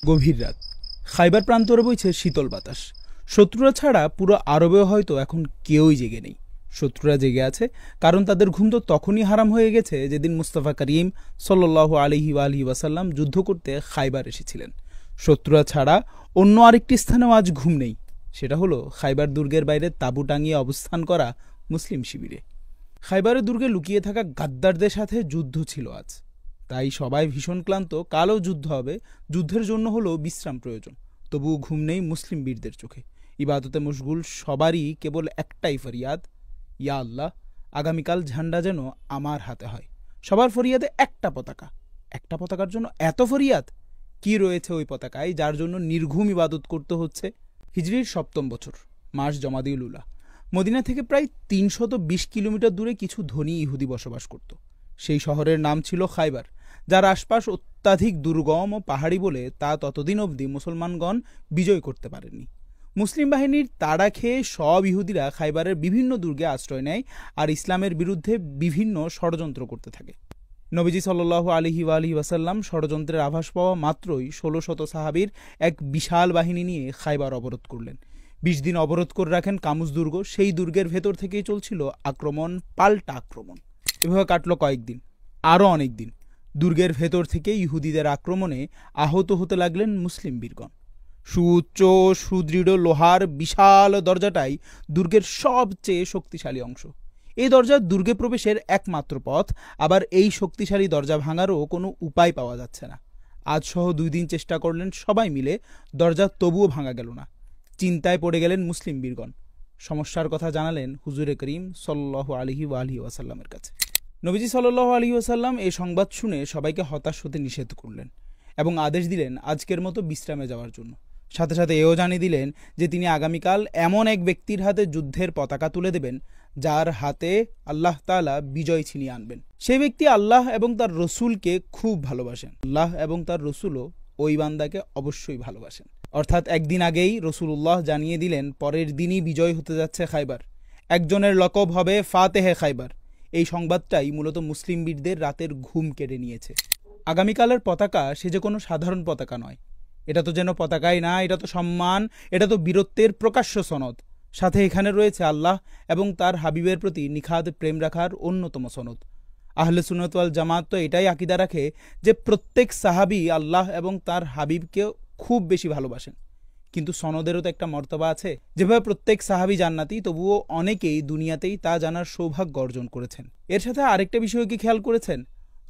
গভীর রাত, খাইবার প্রান্তরে বইছে শীতল বাতাস। শত্রুরা ছাড়া পুরো আরবেও হয়তো এখন কেউই জেগে নেই। শত্রুরা জেগে আছে কারণ তাদের ঘুম তো তখনই হারাম হয়ে গেছে যেদিন মুস্তাফা করিম সাল্লাল্লাহু আলাইহি ওয়াসাল্লাম যুদ্ধ করতে খাইবার এসেছিলেন। শত্রুরা ছাড়া অন্য আরেকটি স্থানেও আজ ঘুম নেই, সেটা হলো খাইবার দুর্গের বাইরে তাঁবু টাঙিয়ে অবস্থান করা মুসলিম শিবিরে। খাইবারের দুর্গে লুকিয়ে থাকা গাদ্দারদের সাথে যুদ্ধ ছিল আজ, তাই সবাই ভীষণ ক্লান্ত। কালও যুদ্ধ হবে, যুদ্ধের জন্য হলো বিশ্রাম প্রয়োজন। তবুও ঘুম নেই মুসলিম বীরদের চোখে। ইবাদতে মশগুল সবারই কেবল একটাই ফরিয়াদ, ইয়া আল্লাহ, আগামীকাল ঝান্ডা যেন আমার হাতে হয়। সবার ফরিয়াদে একটা পতাকা। একটা পতাকার জন্য এত ফরিয়াদ? কি রয়েছে ওই পতাকায় যার জন্য নির্ঘুম ইবাদত করতে হচ্ছে? হিজরির 7ম বছর, মাস জমাদিউল উলা। মদিনা থেকে প্রায় 320 কিলোমিটার দূরে কিছু ধনী ইহুদি বসবাস করত। সেই শহরের নাম ছিল খাইবার, যার আশপাশ অত্যাধিক দুর্গম ও পাহাড়ি বলে তা ততদিন অবধি মুসলমানগণ বিজয় করতে পারেননি। মুসলিম বাহিনীর তাড়া খেয়ে সব ইহুদিরা খাইবারের বিভিন্ন দুর্গে আশ্রয় নেয় আর ইসলামের বিরুদ্ধে বিভিন্ন ষড়যন্ত্র করতে থাকে। নবীজি সাল্লাল্লাহু আলাইহি ওয়াসাল্লাম ষড়যন্ত্রের আভাস পাওয়া মাত্রই 1600 সাহাবীর এক বিশাল বাহিনী নিয়ে খাইবার অবরোধ করলেন। 20 দিন অবরোধ করে রাখেন কামুস দুর্গ। সেই দুর্গের ভেতর থেকেই চলছিল আক্রমণ পাল্টা আক্রমণ। এভাবে কাটল কয়েকদিন, আরও অনেক দিন। দুর্গের ভেতর থেকে ইহুদিদের আক্রমণে আহত হতে লাগলেন মুসলিম বীরগণ। সুউচ্চ সুদৃঢ় লোহার বিশাল দরজাটাই দুর্গের সবচেয়ে শক্তিশালী অংশ। এই দরজা দুর্গে প্রবেশের একমাত্র পথ। আবার এই শক্তিশালী দরজা ভাঙারও কোনো উপায় পাওয়া যাচ্ছে না। আজ সহ 2 দিন চেষ্টা করলেন সবাই মিলে, দরজা তবুও ভাঙা গেল না। চিন্তায় পড়ে গেলেন মুসলিম বীরগণ। সমস্যার কথা জানালেন হুজুরে করিম সাল্লাল্লাহু আলাইহি ওয়াসাল্লামের কাছে। নবীজি সাল্লাল্লাহু আলাইহি ওয়াসাল্লাম এই সংবাদ শুনে সবাইকে হতাশ হতে নিষেধ করলেন এবং আদেশ দিলেন আজকের মতো বিশ্রামে যাওয়ার জন্য। সাথে সাথে এও জানিয়ে দিলেন যে তিনি আগামীকাল এমন এক ব্যক্তির হাতে যুদ্ধের পতাকা তুলে দেবেন যার হাতে আল্লাহ তাআলা বিজয় ছিনিয়ে আনবেন। সেই ব্যক্তি আল্লাহ এবং তার রসুলকে খুব ভালোবাসেন। আল্লাহ এবং তার রসুলও ওই বান্দাকে অবশ্যই ভালোবাসেন। অর্থাৎ একদিন আগেই রসুলুল্লাহ জানিয়ে দিলেন পরের দিনই বিজয় হতে যাচ্ছে খাইবার। একজনের লকব হবে ফাতেহে খাইবার। এই সংবাদটাই মূলত মুসলিম বীরদের রাতের ঘুম কেড়ে নিয়েছে। আগামীকালের পতাকা সে যে কোনো সাধারণ পতাকা নয়। এটা তো যেন পতাকাই না, এটা তো সম্মান, এটা তো বীরত্বের প্রকাশ্য সনদ। সাথে এখানে রয়েছে আল্লাহ এবং তার হাবিবের প্রতি নিখাদ প্রেম রাখার অন্যতম সনদ। আহলে সুন্নাত ওয়াল জামাত তো এটাই আকীদা রাখে যে প্রত্যেক সাহাবী আল্লাহ এবং তার হাবিবকে খুব বেশি ভালোবাসেন। কিন্তু সনদেরও তো একটা মর্তবা আছে। যেভাবে প্রত্যেক সাহাবী জান্নাতি, তবুও অনেকেই দুনিয়াতেই তা জানার সৌভাগ্য অর্জন করেছেন। এর সাথে আরেকটা বিষয় কি খেয়াল করেছেন?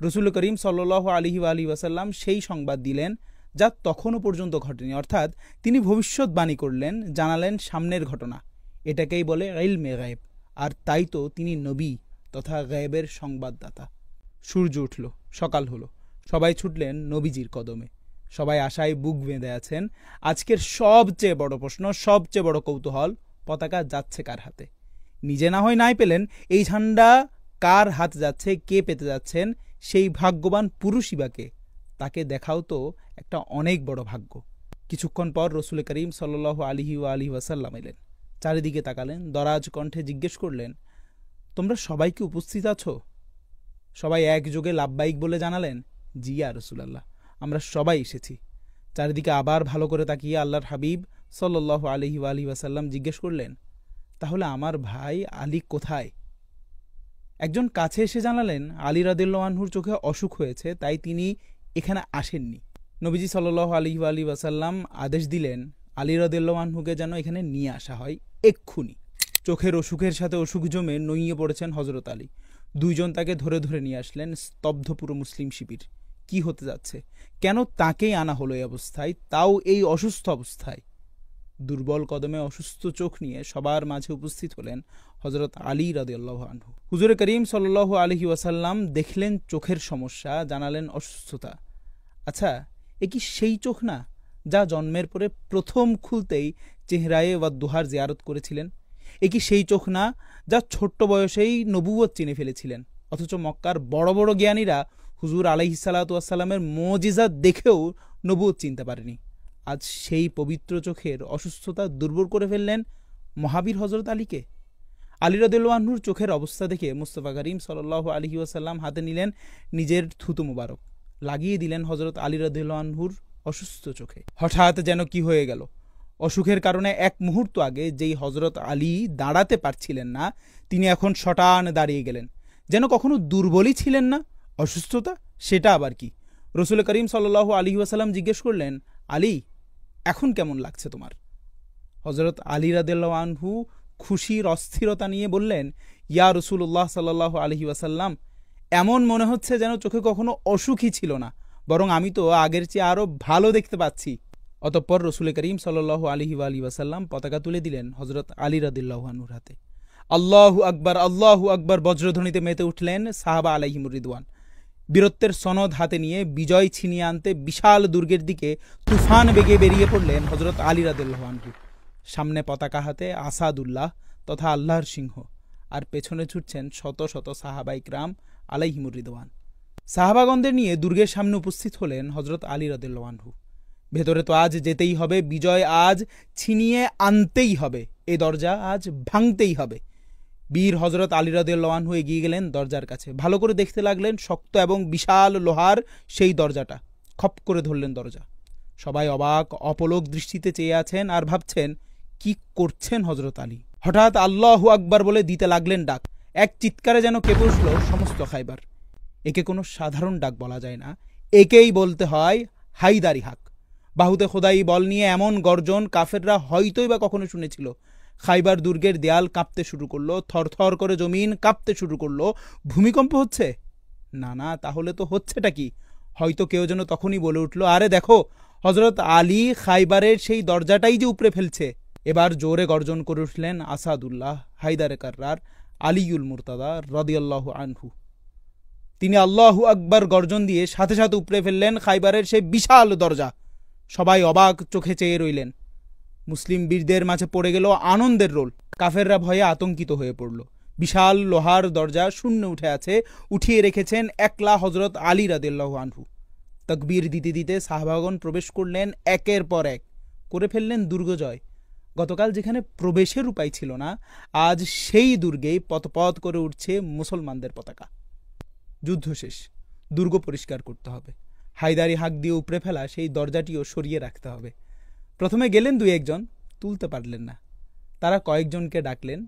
রসুল করিম সাল্লাল্লাহু আলাইহি ওয়াসাল্লাম সেই সংবাদ দিলেন যা তখনও পর্যন্ত ঘটেনি। অর্থাৎ তিনি ভবিষ্যৎবাণী করলেন, জানালেন সামনের ঘটনা। এটাকেই বলে ইলমে গায়েব। আর তাই তো তিনি নবী তথা গায়েবের সংবাদদাতা। সূর্য উঠল, সকাল হলো, সবাই ছুটলেন নবীজির কদমে। সবাই আশায় বুক বেঁধে আছেন। আজকের সবচেয়ে বড় প্রশ্ন, সবচেয়ে বড় কৌতূহল, পতাকা যাচ্ছে কার হাতে? নিজে না হয় নাই পেলেন, এই ঝান্ডা কার হাতে যাচ্ছে, কে পেতে যাচ্ছেন? সেই ভাগ্যবান পুরুষই বা কে? তাকে দেখাও তো একটা অনেক বড় ভাগ্য। কিছুক্ষণ পর রসুল করিম সাল্লাল্লাহু আলাইহি ওয়াসাল্লাম এলেন। চারিদিকে তাকালেন, দরাজ কণ্ঠে জিজ্ঞেস করলেন, তোমরা সবাই কি উপস্থিত আছো? সবাই একযোগে লাব্বাইক বলে জানালেন, জি ইয়া রাসূলুল্লাহ, আমরা সবাই এসেছি। চারিদিকে আবার ভালো করে তাকিয়ে আল্লাহর হাবিব সাল্লাল্লাহু আলাইহি ওয়াসাল্লাম জিজ্ঞেস করলেন, তাহলে আমার ভাই আলী কোথায়? একজন কাছে এসে জানালেন, আলী রাদিয়াল্লাহু আনহুর চোখে অসুখ হয়েছে, তাই তিনি এখানে আসেননি। নবীজি সাল্লাল্লাহু আলাইহি ওয়াসাল্লাম আদেশ দিলেন আলী রাদিয়াল্লাহু আনহুকে যেন এখানে নিয়ে আসা হয় এক্ষুনি। চোখের অসুখের সাথে অসুখ জমে নইয়ে পড়েছেন হযরত আলী। 2 জন তাকে ধরে ধরে নিয়ে আসলেন। স্তব্ধ পুরো মুসলিম শিবির। কি হতে যাচ্ছে? কেন তাকেই আনা হলো এই অবস্থায়, তাও এই অসুস্থ অবস্থায়? দুর্বল কদমে অসুস্থ চোখ নিয়ে সবার মাঝে উপস্থিত হলেন হযরত আলী রাদিয়াল্লাহু আনহু। হুজুরে করিম সাল্লাল্লাহু আলাইহি ওয়াসাল্লাম দেখলেন চোখের সমস্যা, জানালেন অসুস্থতা। আচ্ছা, এ কি সেই চোখ না যা জন্মের পরে প্রথম খুলতেই চেহরায়ে ওয়াদ্দুহার জিয়ারত করেছিলেন? এ কি সেই চোখ না যা ছোট্ট বয়সেই নবুয়ত চিনে ফেলেছিলেন? অথচ মক্কার বড় বড় জ্ঞানীরা হুজুর আলাইহিস সালাতু ওয়াস সালামের মুজিজা দেখেও নবুয়ত চিনতে পারেনি। আজ সেই পবিত্র চোখের অসুস্থতা দুর্বল করে ফেললেন মহাবীর হযরত আলীকে। আলী রাদিয়াল্লাহু আনহুর চোখের অবস্থা দেখে মুস্তাফা করিম সাল্লাল্লাহু আলাইহি ওয়াসাল্লাম হাতে নিলেন নিজের থুতু মুবারক, লাগিয়ে দিলেন হযরত আলী রাদিয়াল্লাহু আনহুর অসুস্থ চোখে। হঠাৎ যেন কি হয়ে গেল, অসুখের কারণে এক মুহূর্ত আগে যেই হজরত আলী দাঁড়াতে পারছিলেন না, তিনি এখন শটান দাঁড়িয়ে গেলেন। যেন কখনো দুর্বলই ছিলেন না, অসুস্থতা সেটা আবার কি। রসুল করিম সাল্লাল্লাহু আলাইহি ওয়াসাল্লাম জিজ্ঞেস করলেন, আলী এখন কেমন লাগছে তোমার? হজরত আলী রাদিয়াল্লাহু আনহু খুশির অস্থিরতা নিয়ে বললেন, ইয়া রসুল্লাহ সাল্লাল্লাহু আলাইহি ওয়াসাল্লাম, এমন মনে হচ্ছে যেন চোখে কখনো অসুখই ছিল না, বরং আমি তো আগের চেয়ে আরো ভালো দেখতে পাচ্ছি। অতঃপর রসুল করিম সাল্লাল্লাহু আলাইহি ওয়াসাল্লাম পতাকা তুলে দিলেন হজরত আলী রাদিয়াল্লাহু আনহুর হাতে। আল্লাহু আকবার, আল্লাহু আকবার বজ্রধ্বনিতে মেতে উঠলেন সাহাবা আলাইহিমুর রিদওয়ান। বীরত্বের সনদ হাতে নিয়ে বিজয় ছিনিয়ে আনতে বিশাল দুর্গের দিকে তুফান বেগে বেরিয়ে পড়লেন হজরত আলী রাদিয়াল্লাহু আনহু। সামনে পতাকা হাতে আসাদুল্লাহ তথা আল্লাহর সিংহ, আর পেছনে ছুটছেন শত শত সাহাবা ইকরাম আলাইহিমুর রিদওয়ান। সাহাবাগণদের নিয়ে দুর্গের সামনে উপস্থিত হলেন হজরত আলী রাদিয়াল্লাহু আনহু। ভেতরে তো আজ যেতেই হবে, বিজয় আজ ছিনিয়ে আনতেই হবে, এই দরজা আজ ভাঙতেই হবে। বীর হজরত আলী রাদিয়াল্লাহু আনহু এগিয়ে গেলেন দরজার কাছে, ভালো করে দেখতে লাগলেন শক্ত এবং বিশাল লোহার সেই দরজাটা। খপ করে ধরলেন দরজা। সবাই অবাক অপলক দৃষ্টিতে চেয়ে আছেন আর ভাবছেন কি করছেন হজরত আলী। হঠাৎ আল্লাহু আকবার বলে দিতে লাগলেন ডাক। এক চিৎকারে যেন কেঁপে উঠল সমস্ত খাইবার। একে কোনো সাধারণ ডাক বলা যায় না, একেই বলতে হয় হায়দারি হাক। বাহুতে খোদাই বল নিয়ে এমন গর্জন কাফেররা হয়তোই বা কখনো শুনেছিল। খাইবার দুর্গের দেয়াল কাঁপতে শুরু করলো, থরথর করে জমিন কাঁপতে শুরু করলো। ভূমিকম্প হচ্ছে? না না, তাহলে তো হচ্ছেটা কি? হয়তো কেউ যেন তখনই বলে উঠল, আরে দেখো, হজরত আলী খাইবারের সেই দরজাটাই যে উপড়ে ফেলছে। এবার জোরে গর্জন করে উঠলেন আসাদুল্লাহ হায়দারে কার্রার আলীউল মুরতাদা রাদিয়াল্লাহু আনহু। তিনি আল্লাহু আকবার গর্জন দিয়ে সাথে সাথে উপড়ে ফেললেন খাইবারের সেই বিশাল দরজা। সবাই অবাক চোখে চেয়ে রইলেন। মুসলিম বীরদের মাঝে পড়ে গেল আনন্দের রোল। কাফেররা ভয়ে আতঙ্কিত হয়ে পড়ল। বিশাল লোহার দরজা শূন্য উঠে আছে, উঠিয়ে রেখেছেন একলা হজরত আলী রাদিয়াল্লাহু আনহু। তাকবীর দিতে দিতে সাহাবাগণ প্রবেশ করলেন, একের পর এক করে ফেললেন দুর্গজয়। গতকাল যেখানে প্রবেশের উপায় ছিল না, আজ সেই দুর্গেই পথপথ করে উঠছে মুসলমানদের পতাকা। যুদ্ধ শেষ, দুর্গ পরিষ্কার করতে হবে। হায়দারি হাক দিয়ে উপড়ে ফেলা সেই দরজাটিও সরিয়ে রাখতে হবে। প্রথমে গেলেন দুই একজন, তুলতে পারলেন না। তারা কয়েকজনকে ডাকলেন,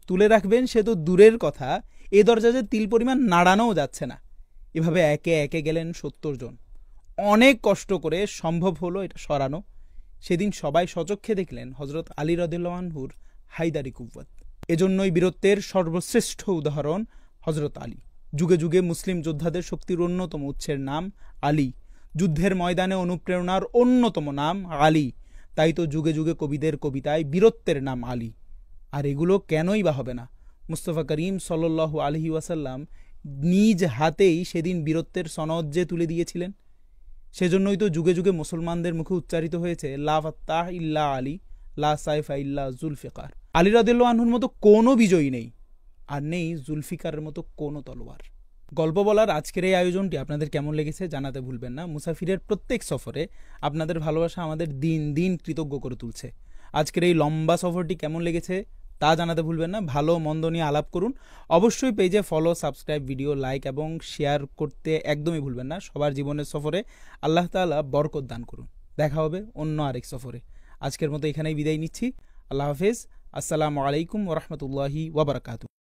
তুলে রাখবেন সে তো দূরের কথা, এ দরজা যে তিল পরিমাণ নাড়ানোও যাচ্ছে না। এভাবে একে একে গেলেন ৭০ জন। অনেক কষ্ট করে সম্ভব হলো এটা সরানো। সেদিন সবাই সচক্ষে দেখলেন হজরত আলী রাদিয়াল্লাহু আনহুর হায়দারি কুওয়াত। এজন্যই বীরত্বের সর্বশ্রেষ্ঠ উদাহরণ হজরত আলী। যুগে যুগে মুসলিম যোদ্ধাদের শক্তির অন্যতম উৎসের নাম আলী। যুদ্ধের ময়দানে অনুপ্রেরণার অন্যতম নাম আলী। তাই তো যুগে যুগে কবিদের কবিতায় বীরত্বের নাম আলী। আর এগুলো কেনই বা হবে না? মুস্তাফা করিম সাল্লাল্লাহু আলাইহি ওয়াসাল্লাম নিজ হাতেই সেদিন বীরত্বের সনদ যে তুলে দিয়েছিলেন। সেজন্যই তো যুগে যুগে মুসলমানদের মুখে উচ্চারিত হয়েছে লা ফাত্তাহ ইল্লা আলী, লা সাইফা ইল্লা জুলফিকার। আলী রাদিয়াল্লাহু আনহুর মতো কোনো বিজয়ী নেই, আর নেই জুলফিকারের মতো কোনো তলোয়ার। গল্প বলার আজকের এই আয়োজনটি আপনাদের কেমন লেগেছে জানাতে ভুলবেন না। মুসাফিরের প্রত্যেক সফরে আপনাদের ভালোবাসা আমাদের দিন দিন কৃতজ্ঞ করে তুলছে। আজকের এই লম্বা সফরটি কেমন লেগেছে তা জানাতে ভুলবেন না। ভালো মন্দ নিয়ে আলাপ করুন। অবশ্যই পেজে ফলো, সাবস্ক্রাইব, ভিডিও লাইক এবং শেয়ার করতে একদমই ভুলবেন না। সবার জীবনের সফরে আল্লাহ তাআলা বরকত দান করুন। দেখা হবে অন্য আরেক সফরে। আজকের মতো এখানেই বিদায় নিচ্ছি। আল্লাহ হাফেজ। আসসালামু আলাইকুম ওয়া রাহমাতুল্লাহি ওয়া বারাকাতুহু।